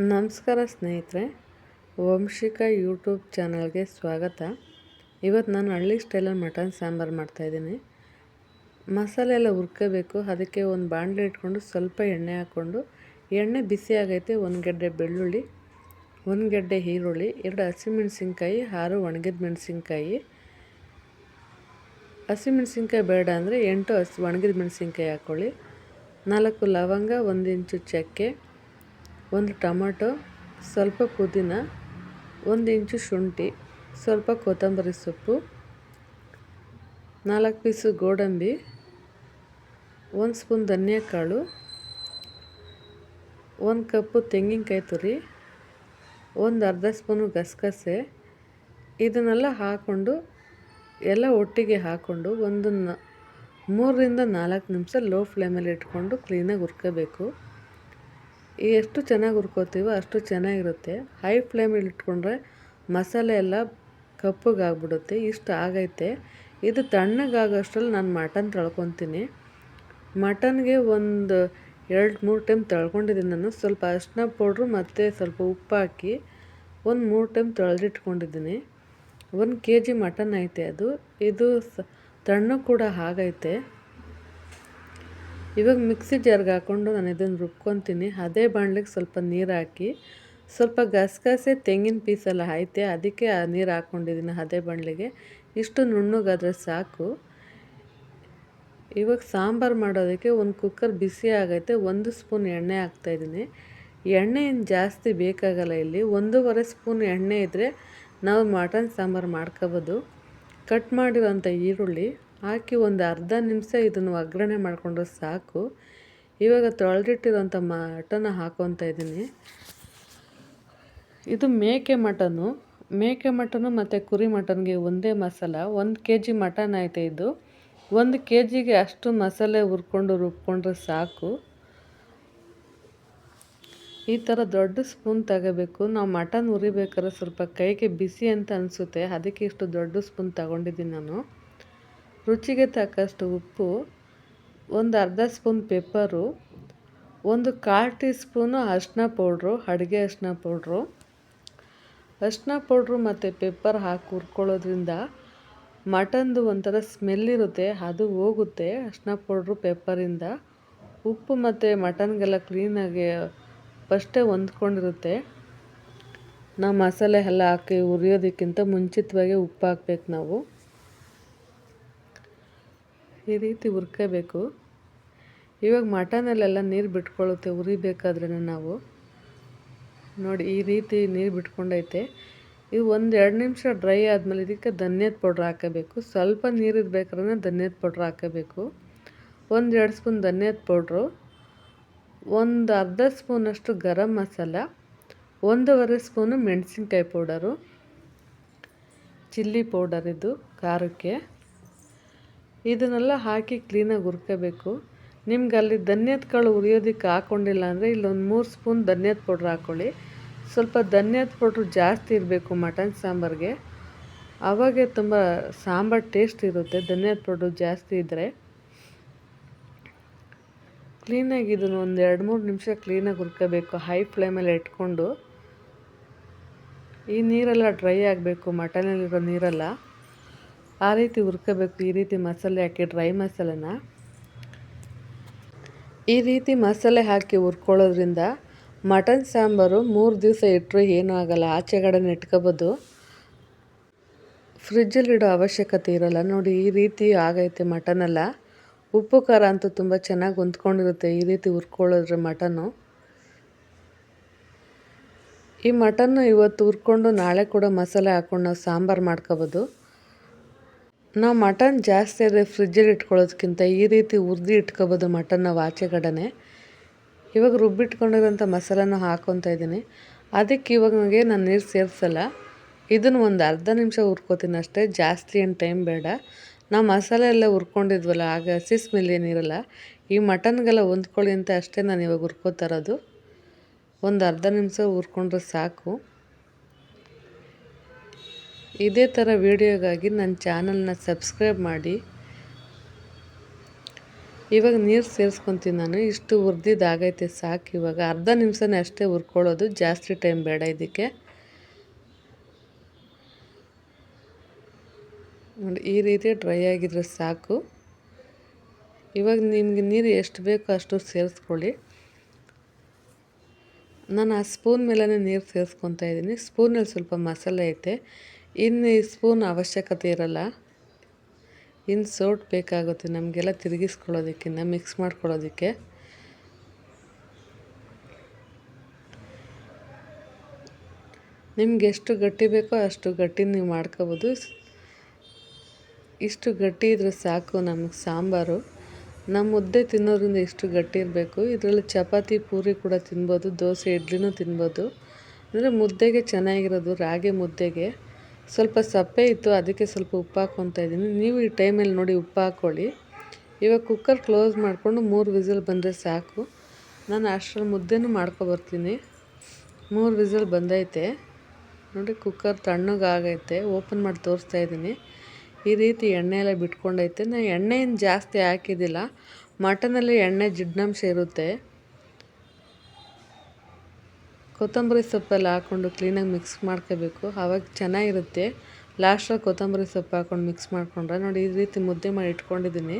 ನಮಸ್ಕಾರ ಸ್ನೇಹಿತರೆ, ವಂಶಿಕಾ ಯೂಟ್ಯೂಬ್ ಚಾನಲ್ಗೆ ಸ್ವಾಗತ. ಇವತ್ತು ನಾನು ಹಳ್ಳಿ ಸ್ಟೈಲಲ್ಲಿ ಮಟನ್ ಸಾಂಬಾರು ಮಾಡ್ತಾಯಿದ್ದೀನಿ. ಮಸಾಲೆ ಎಲ್ಲ ಹುರ್ಕೋಬೇಕು. ಅದಕ್ಕೆ ಒಂದು ಬಾಣಲೆ ಇಟ್ಕೊಂಡು ಸ್ವಲ್ಪ ಎಣ್ಣೆ ಹಾಕ್ಕೊಂಡು, ಎಣ್ಣೆ ಬಿಸಿ ಆಗೈತೆ, ಒಂದು ಗೆಡ್ಡೆ ಬೆಳ್ಳುಳ್ಳಿ, ಒಂದು ಗೆಡ್ಡೆ ಈರುಳ್ಳಿ, 2 ಹಸಿಮೆಣಸಿನ್ಕಾಯಿ, 6 ಒಣಗಿದ ಮೆಣಸಿನ್ಕಾಯಿ. ಹಸಿಮೆಣಸಿನ್ಕಾಯಿ ಬೇಡ ಅಂದರೆ 8 ಒಣಗಿದ ಮೆಣಸಿನ್ಕಾಯಿ ಹಾಕ್ಕೊಳ್ಳಿ. 4 ಲವಂಗ, 1 ಇಂಚು ಚಕ್ಕೆ, 1 ಟೊಮಟೊ, ಸ್ವಲ್ಪ ಪುದೀನ, 1 ಇಂಚು ಶುಂಠಿ, ಸ್ವಲ್ಪ ಕೊತ್ತಂಬರಿ ಸೊಪ್ಪು, 4 ಪೀಸು ಗೋಡಂಬಿ, 1 ಸ್ಪೂನ್ ಧನಿಯಾ ಕಾಳು, 1 ಕಪ್ಪು ತೆಂಗಿನಕಾಯಿ ತುರಿ, 1 ಅರ್ಧ ಸ್ಪೂನು ಗಸಗಸೆ. ಇದನ್ನೆಲ್ಲ ಹಾಕ್ಕೊಂಡು ಎಲ್ಲ ಒಟ್ಟಿಗೆ ಹಾಕ್ಕೊಂಡು ಒಂದು 3ರಿಂದ 4 ನಿಮಿಷ ಲೋ ಫ್ಲೇಮಲ್ಲಿ ಇಟ್ಕೊಂಡು ಕ್ಲೀನಾಗಿ ಹುರ್ಕೋಬೇಕು. ಎಷ್ಟು ಚೆನ್ನಾಗಿ ಹುರ್ಕೋತೀವೋ ಅಷ್ಟು ಚೆನ್ನಾಗಿರುತ್ತೆ. ಹೈ ಫ್ಲೇಮಲ್ಲಿ ಇಟ್ಕೊಂಡ್ರೆ ಮಸಾಲೆ ಎಲ್ಲ ಕಪ್ಪಗಾಗ್ಬಿಡುತ್ತೆ. ಇಷ್ಟು ಆಗೈತೆ. ಇದು ತಣ್ಣಗಾಗೋಷ್ಟರಲ್ಲಿ ನಾನು ಮಟನ್ ತೊಳ್ಕೊತೀನಿ. ಮಟನ್ಗೆ ಒಂದು 2-3 ಟೈಮ್ ತೊಳ್ಕೊಂಡಿದ್ದೀನಿ ನಾನು. ಸ್ವಲ್ಪ ಅರಿಶಿನ ಪೌಡ್ರು ಮತ್ತು ಸ್ವಲ್ಪ ಉಪ್ಪು ಹಾಕಿ ಒಂದು 3 ಟೈಮ್ ತೊಳೆದಿಟ್ಕೊಂಡಿದ್ದೀನಿ. 1 kg ಮಟನ್ ಐತೆ ಅದು. ಇದು ತಣ್ಣಗೆ ಕೂಡ ಆಗೈತೆ. ಇವಾಗ ಮಿಕ್ಸಿ ಜಾರ್ಗೆ ಹಾಕ್ಕೊಂಡು ನಾನು ಇದನ್ನು ರುಬ್ಕೊತೀನಿ. ಅದೇ ಬಾಣಲೆಗೆ ಸ್ವಲ್ಪ ನೀರು ಹಾಕಿ, ಸ್ವಲ್ಪ ಗಸಗಸೆ ತೆಂಗಿನ ಪೀಸೆಲ್ಲ ಐತೆ, ಅದಕ್ಕೆ ಆ ನೀರು ಹಾಕ್ಕೊಂಡಿದ್ದೀನಿ ಅದೇ ಬಾಣಲೆಗೆ. ಇಷ್ಟು ನುಣ್ಣಗಾದರೆ ಸಾಕು. ಇವಾಗ ಸಾಂಬಾರು ಮಾಡೋದಕ್ಕೆ ಒಂದು ಕುಕ್ಕರ್ ಬಿಸಿ ಆಗೈತೆ. 1 ಸ್ಪೂನ್ ಎಣ್ಣೆ ಹಾಕ್ತಾಯಿದ್ದೀನಿ. ಎಣ್ಣೆ ಏನು ಜಾಸ್ತಿ ಬೇಕಾಗಲ್ಲ ಇಲ್ಲಿ. 1.5 ಸ್ಪೂನ್ ಎಣ್ಣೆ ಇದ್ದರೆ ನಾವು ಮಟನ್ ಸಾಂಬಾರು ಮಾಡ್ಕೋಬೋದು. ಕಟ್ ಮಾಡಿರೋಂಥ ಈರುಳ್ಳಿ ಹಾಕಿ ಒಂದು ಅರ್ಧ ನಿಮಿಷ ಇದನ್ನು ಒಗ್ಗರಣೆ ಮಾಡಿಕೊಂಡ್ರೆ ಸಾಕು. ಇವಾಗ ತೊಳೆದಿಟ್ಟಿರೋಂಥ ಮಟನ್ನ ಹಾಕ್ಕೊತಾ ಇದ್ದೀನಿ. ಇದು ಮೇಕೆ ಮಟನು ಮತ್ತು ಕುರಿ ಮಟನ್ಗೆ ಒಂದೇ ಮಸಾಲ. 1 kg ಮಟನ್ ಐತೆ ಇದು. 1 kgಗೆ ಅಷ್ಟು ಮಸಾಲೆ ರುಬ್ಕೊಂಡ್ರೆ ಸಾಕು. ಈ ಥರ ದೊಡ್ಡ ಸ್ಪೂನ್ ತಗೋಬೇಕು. ನಾವು ಮಟನ್ ಹುರಿಬೇಕಾದ್ರೆ ಸ್ವಲ್ಪ ಕೈಗೆ ಬಿಸಿ ಅಂತ ಅನಿಸುತ್ತೆ, ಅದಕ್ಕೆ ಇಷ್ಟು ದೊಡ್ಡ ಸ್ಪೂನ್ ತಗೊಂಡಿದ್ದೀನಿ ನಾನು. ರುಚಿಗೆ ತಕ್ಕಷ್ಟು ಉಪ್ಪು, ಒಂದು ಅರ್ಧ ಸ್ಪೂನ್ ಪೆಪ್ಪರು, 1/4 ಟೀ ಸ್ಪೂನು ಅರಿಶಿನ ಪೌಡ್ರು, ಅಡುಗೆ ಅರಿಶಿನ ಪೌಡ್ರು. ಅರಿಶಿನ ಪೌಡ್ರು ಮತ್ತು ಪೆಪ್ಪರ್ ಹಾಕಿ ಹುರ್ಕೊಳ್ಳೋದ್ರಿಂದ ಮಟನ್ದು ಒಂಥರ ಸ್ಮೆಲ್ ಇರುತ್ತೆ, ಅದು ಹೋಗುತ್ತೆ ಅರಿಶಿನ ಪೌಡ್ರು ಪೆಪ್ಪರಿಂದ. ಉಪ್ಪು ಮತ್ತು ಮಟನ್ಗೆಲ್ಲ ಕ್ಲೀನಾಗಿ ಫಸ್ಟೇ ಹೊಂದ್ಕೊಂಡಿರುತ್ತೆ. ನಾವು ಮಸಾಲೆ ಎಲ್ಲ ಹಾಕಿ ಹುರಿಯೋದಕ್ಕಿಂತ ಮುಂಚಿತವಾಗಿ ಉಪ್ಪು ಹಾಕ್ಬೇಕು ನಾವು. ಈ ರೀತಿ ಹುರ್ಕೋಬೇಕು. ಇವಾಗ ಮಟನಲ್ಲೆಲ್ಲ ನೀರು ಬಿಟ್ಕೊಳ್ಳುತ್ತೆ ಹುರಿಬೇಕಾದ್ರೇ. ನಾವು ನೋಡಿ ಈ ರೀತಿ ನೀರು ಬಿಟ್ಕೊಂಡೈತೆ. ಇದು 1-2 ನಿಮಿಷ ಡ್ರೈ ಆದಮೇಲೆ ಇದಕ್ಕೆ ಧನಿಯದ ಪೌಡ್ರ್ ಹಾಕೋಬೇಕು. ಸ್ವಲ್ಪ ನೀರಿರ್ಬೇಕಾದ್ರೆ ಧನಿಯದ ಪೌಡ್ರ್ ಹಾಕೋಬೇಕು. 1-2 ಸ್ಪೂನ್ ಧನಿಯದ ಪೌಡ್ರು, ಒಂದು ಅರ್ಧ ಸ್ಪೂನಷ್ಟು ಗರಂ ಮಸಾಲ, 1.5 ಸ್ಪೂನು ಮೆಣಸಿನ್ಕಾಯಿ ಪೌಡರು, ಚಿಲ್ಲಿ ಪೌಡರ್ ಇದು ಖಾರಕ್ಕೆ. ಇದನ್ನೆಲ್ಲ ಹಾಕಿ ಕ್ಲೀನಾಗಿ ಹುರ್ಕೋಬೇಕು. ನಿಮ್ಗೆ ಅಲ್ಲಿ ಧನಿಯದ ಕಾಳು ಹುರಿಯೋದಕ್ಕೆ ಹಾಕ್ಕೊಂಡಿಲ್ಲ ಅಂದರೆ ಇಲ್ಲೊಂದು 3 ಸ್ಪೂನ್ ಧನಿಯದ ಪೌಡ್ರ್ ಹಾಕ್ಕೊಳ್ಳಿ. ಸ್ವಲ್ಪ ಧನಿಯದ ಪೌಡ್ರು ಜಾಸ್ತಿ ಇರಬೇಕು ಮಟನ್ ಸಾಂಬಾರಿಗೆ, ಆವಾಗೇ ತುಂಬ ಸಾಂಬಾರು ಟೇಸ್ಟ್ ಇರುತ್ತೆ. ಧನಿಯದ ಪೌಡ್ರು ಜಾಸ್ತಿ ಇದ್ದರೆ. ಕ್ಲೀನಾಗಿ ಇದನ್ನು ಒಂದು 2-3 ನಿಮಿಷ ಕ್ಲೀನಾಗಿ ಹುರ್ಕೋಬೇಕು ಹೈ ಫ್ಲೇಮಲ್ಲಿ ಇಟ್ಕೊಂಡು. ಈ ನೀರೆಲ್ಲ ಡ್ರೈ ಆಗಬೇಕು, ಮಟನಲ್ಲಿರೋ ನೀರೆಲ್ಲ. ಆ ರೀತಿ ಹುರ್ಕೋಬೇಕು. ಈ ರೀತಿ ಮಸಾಲೆ ಹಾಕಿ ಡ್ರೈ ಮಸಾಲೆನ ಈ ರೀತಿ ಮಸಾಲೆ ಹಾಕಿ ಹುರ್ಕೊಳ್ಳೋದ್ರಿಂದ ಮಟನ್ ಸಾಂಬಾರು 3 ದಿವಸ ಇಟ್ಟರು ಏನೂ ಆಗಲ್ಲ. ಆಚೆಗಡೆ ಇಟ್ಕೋಬೋದು, ಫ್ರಿಜ್ಜಲ್ಲಿಡೋ ಅವಶ್ಯಕತೆ ಇರೋಲ್ಲ. ನೋಡಿ ಈ ರೀತಿ ಆಗೈತೆ ಮಟನೆಲ್ಲ. ಉಪ್ಪು ಖಾರ ಅಂತೂ ತುಂಬ ಚೆನ್ನಾಗಿ ಹೊಂದ್ಕೊಂಡಿರುತ್ತೆ ಈ ರೀತಿ ಹುರ್ಕೊಳ್ಳೋದ್ರೆ ಮಟನ್ನು. ಈ ಮಟನ್ನು ಇವತ್ತು ಹುರ್ಕೊಂಡು ನಾಳೆ ಕೂಡ ಮಸಾಲೆ ಹಾಕ್ಕೊಂಡು ನಾವು ಸಾಂಬಾರು ಮಾಡ್ಕೋಬೋದು. ನಾವು ಮಟನ್ ಜಾಸ್ತಿ ಆದರೆ ಫ್ರಿಜ್ಜಲ್ಲಿ ಇಟ್ಕೊಳ್ಳೋದಕ್ಕಿಂತ ಈ ರೀತಿ ಹುರಿದು ಇಟ್ಕೋಬೋದು ಮಟನ್ ನಾವು ಆಚೆಗಡೆ. ಇವಾಗ ರುಬ್ಬಿಟ್ಕೊಂಡಿರೋಂಥ ಮಸಾಲನ ಹಾಕ್ಕೊತಾ ಇದ್ದೀನಿ. ಅದಕ್ಕೆ ಇವಾಗ ನನಗೆ ನಾನು ನೀರು ಸೇರಿಸಲ್ಲ. ಇದನ್ನು ಒಂದು ಅರ್ಧ ನಿಮಿಷ ಹುರ್ಕೋತೀನಿ ಅಷ್ಟೇ, ಜಾಸ್ತಿ ಏನು ಟೈಮ್ ಬೇಡ. ನಾವು ಮಸಾಲೆ ಎಲ್ಲ ಹುರ್ಕೊಂಡಿದ್ವಲ್ಲ, ಆಗ ಹಸಿ ಸ್ಮೆಲ್ ಏನಿರಲ್ಲ. ಈ ಮಟನ್ಗೆಲ್ಲ ಹೊಂದ್ಕೊಳ್ಳಿ ಅಂತ ಅಷ್ಟೇ ನಾನು ಇವಾಗ ಹುರ್ಕೋತಾ ಇರೋದು. ಒಂದು ಅರ್ಧ ನಿಮಿಷ ಹುರ್ಕೊಂಡ್ರೆ ಸಾಕು. ಇದೇ ಥರ ವೀಡಿಯೋಗಾಗಿ ನನ್ನ ಚಾನಲ್ನ ಸಬ್ಸ್ಕ್ರೈಬ್ ಮಾಡಿ. ಇವಾಗ ನೀರು ಸೇರಿಸ್ಕೊತೀನಿ ನಾನು. ಇಷ್ಟು ಹುರಿದಿದ್ದಾಗೈತೆ ಸಾಕು. ಇವಾಗ ಅರ್ಧ ನಿಮಿಷನೇ ಅಷ್ಟೇ ಹುರ್ಕೊಳ್ಳೋದು, ಜಾಸ್ತಿ ಟೈಮ್ ಬೇಡ ಇದಕ್ಕೆ. ನೋಡಿ ಈ ರೀತಿ ಡ್ರೈ ಆಗಿದ್ರೆ ಸಾಕು. ಇವಾಗ ನಿಮಗೆ ನೀರು ಎಷ್ಟು ಬೇಕೋ ಅಷ್ಟು ಸೇರಿಸ್ಕೊಳ್ಳಿ. ನಾನು ಆ ಸ್ಪೂನ್ ಮೇಲೇ ನೀರು ಸೇರಿಸ್ಕೊತಾ ಇದ್ದೀನಿ. ಸ್ಪೂನಲ್ಲಿ ಸ್ವಲ್ಪ ಮಸಾಲೆ ಐತೆ, ಇನ್ನು ಈ ಸ್ಪೂನ್ ಅವಶ್ಯಕತೆ ಇರಲ್ಲ. ಇನ್ನು ಸೋಟ್ ಬೇಕಾಗುತ್ತೆ ನಮಗೆಲ್ಲ ತಿರುಗಿಸ್ಕೊಳ್ಳೋದಕ್ಕಿಂತ, ಮಿಕ್ಸ್ ಮಾಡ್ಕೊಳ್ಳೋದಕ್ಕೆ. ನಿಮ್ಗೆ ಎಷ್ಟು ಗಟ್ಟಿ ಬೇಕೋ ಅಷ್ಟು ಗಟ್ಟಿ ನೀವು ಮಾಡ್ಕೋಬೋದು. ಇಷ್ಟು ಗಟ್ಟಿ ಇದ್ರೆ ಸಾಕು ನಮಗೆ ಸಾಂಬಾರು. ನಮ್ಮ ಮುದ್ದೆ ತಿನ್ನೋದ್ರಿಂದ ಇಷ್ಟು ಗಟ್ಟಿ ಇರಬೇಕು. ಇದರಲ್ಲಿ ಚಪಾತಿ ಪೂರಿ ಕೂಡ ತಿನ್ಬೋದು, ದೋಸೆ ಇಡ್ಲಿನೂ ತಿನ್ಬೋದು. ಅಂದರೆ ಮುದ್ದೆಗೆ ಚೆನ್ನಾಗಿರೋದು, ರಾಗಿ ಮುದ್ದೆಗೆ. ಸ್ವಲ್ಪ ಸಪ್ಪೆ ಇತ್ತು, ಅದಕ್ಕೆ ಸ್ವಲ್ಪ ಉಪ್ಪು ಹಾಕ್ಕೊತಾ ಇದ್ದೀನಿ. ನೀವು ಈ ಟೈಮಲ್ಲಿ ನೋಡಿ ಉಪ್ಪು ಹಾಕ್ಕೊಳ್ಳಿ. ಇವಾಗ ಕುಕ್ಕರ್ ಕ್ಲೋಸ್ ಮಾಡಿಕೊಂಡು 3 ವಿಸಿಲ್ ಬಂದರೆ ಸಾಕು. ನಾನು ಅಷ್ಟರಲ್ಲಿ ಮುದ್ದೆನೂ ಮಾಡ್ಕೊಬರ್ತೀನಿ. 3 ವಿಸಿಲ್ ಬಂದೈತೆ ನೋಡಿ. ಕುಕ್ಕರ್ ತಣ್ಣಗಾಗೈತೆ. ಓಪನ್ ಮಾಡಿ ತೋರಿಸ್ತಾ ಇದ್ದೀನಿ. ಈ ರೀತಿ ಎಣ್ಣೆ ಎಲ್ಲ ಬಿಟ್ಕೊಂಡೈತೆ. ನಾನು ಎಣ್ಣೆಯನ್ನು ಜಾಸ್ತಿ ಹಾಕಿದ್ದಿಲ್ಲ. ಮಟನಲ್ಲಿ ಎಣ್ಣೆ ಜಿಡ್ನಾಂಶ ಇರುತ್ತೆ. ಕೊತ್ತಂಬರಿ ಸೊಪ್ಪೆಲ್ಲ ಹಾಕ್ಕೊಂಡು ಕ್ಲೀನಾಗಿ ಮಿಕ್ಸ್ ಮಾಡ್ಕೋಬೇಕು, ಆವಾಗ ಚೆನ್ನಾಗಿರುತ್ತೆ. ಲಾಸ್ಟಲ್ಲಿ ಕೊತ್ತಂಬರಿ ಸೊಪ್ಪು ಹಾಕ್ಕೊಂಡು ಮಿಕ್ಸ್ ಮಾಡ್ಕೊಂಡ್ರೆ ನೋಡಿ ಈ ರೀತಿ ಮುದ್ದೆ ಮಾಡಿ ಇಟ್ಕೊಂಡಿದ್ದೀನಿ.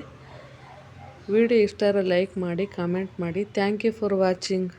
ವಿಡಿಯೋ ಇಷ್ಟ ಆದರೆ ಲೈಕ್ ಮಾಡಿ, ಕಾಮೆಂಟ್ ಮಾಡಿ. Thank you for watching.